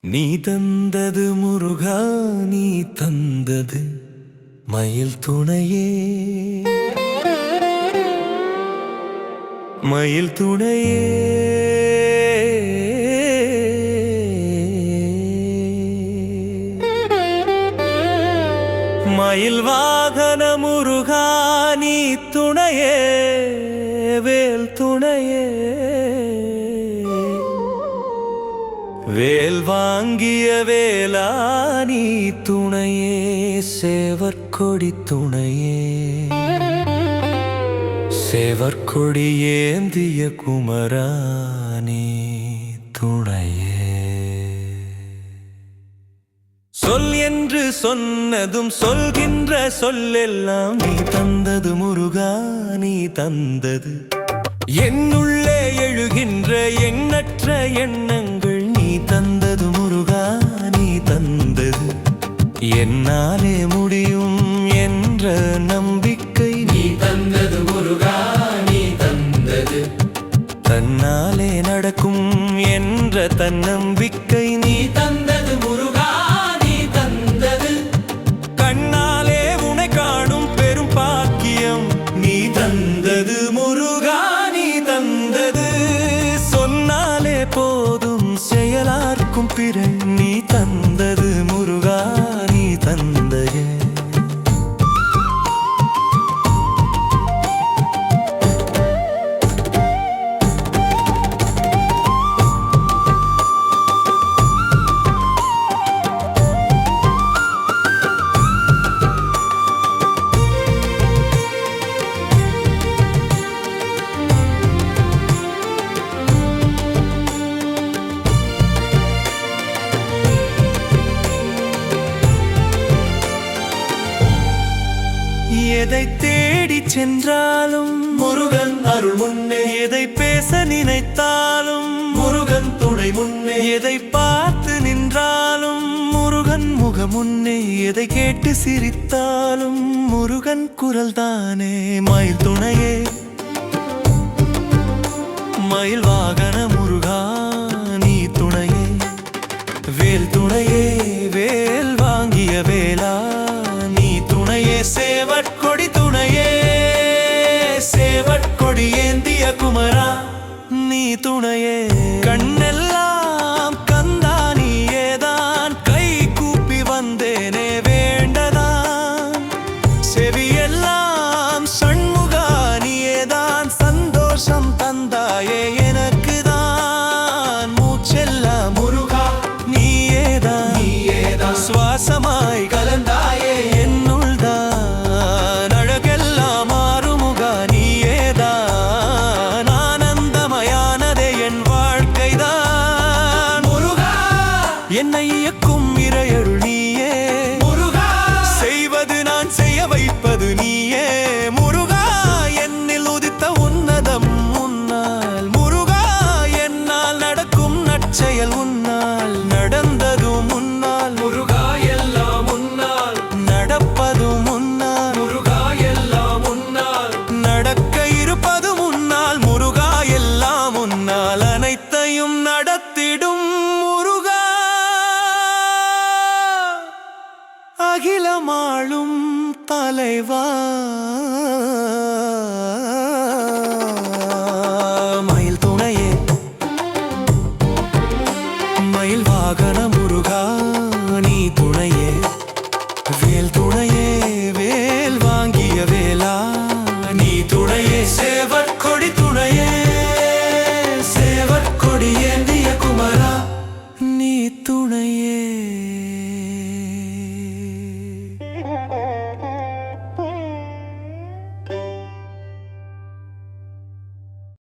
நீ தந்தது முருகா, நீ தந்தது மயில் துணையே, மயில் துணையே. மயில் வாகன முருகா, நீ துணையே, வேல் துணையே. வேல் வாங்கிய வேலா நீ துணையே, சேவற்கொடி துணையே, சேவற்கொடி ஏந்திய குமரா நீ துணையே. சொல் என்று சொன்னதும் சொல்கின்ற சொல்லெல்லாம் நீ தந்தது முருகா, நீ தந்தது. என்னுள்ளே எழுகின்ற எண்ணற்ற எண்ணங்கள் நீ தந்தது முருகா, நீ தந்தது. என்னாலே முடியும் என்ற நம்பிக்கை நீ தந்தது முருகா, நீ தந்தது. தன்னாலே நடக்கும் என்ற தன்னம்பிக்கை நீ தந்தது முருகா, நீ தந்தது. கண்ணாலே உனை காணும் பெரும் பாக்கியம் நீ தந்தது முருகா, நீ தந்தது. சொன்னாலே போதும் செயலார்க்கும் பிறை நீ தந்தது முருகா, நீ தந்தையே. எதை தேடி சென்றாலும் முருகன் அருள் முன்னே, எதை பேச நினைத்தாலும் முருகன் துணை முன்னே, எதை பார்த்து நின்றாலும் முருகன் முக முன்னே, எதை கேட்டு சிரித்தாலும் முருகன் குரல் தானே. மயில் துணையே, மயில் வாகன முருகா நீ துணையே, வேல் துணையே, வேல் வாங்கிய வேலா நீ துணையே, சேவற்கொடி துணையே, சேவற்கொடி ஏந்திய குமரா நீ துணையே. கண்ணெல்லாம் கந்தா நீயேதான், கை கூப்பி வந்தேனே வேண்டதான். செவியெல்லாம் சண்முகா நீயேதான், சந்தோஷம் தந்தாயே எனக்கு தான். மூச்செல்லாம் முருகா நீயேதான், நீயேதான். சுவாசமாய் கலந்தாயே என்னுள் தான், அழகெல்லாம் ஆறுமுகா நீயேதான். ஆனந்தமயானதே என் வாழ்க்கைதான் முருகா. என்னை இயக்கும் இறையருள் நீயே முருகா, செய்வது நான் செய்ய வைப்பது நீயே முருகா. என்னில் உதித்த உன்னதம் உன்னால் முருகா, என்னால் நடக்கும் நற்செயல் உன்னால், நடந்ததும் உன்னால் முருகா, எல்லாம் உன்னால். நடப்பதும் உன்னால் முருகா, எல்லாம் உன்னால். நடக்க இருப்பதும் உன்னால் முருகா, எல்லாம் உன்னால். அனைத்தையும் நடத்திடும் முருகா, அகிலமாளும் தலைவா. மயில் துணையே, மயில் வாகன முருகா நீ துணையே, வேல் துணையே, வேல் வாங்கிய வேலா நீ துணையே, சேவற்கொடி துணையே, சேவற்கொடி ஏந்திய குமரா நீ துணையே.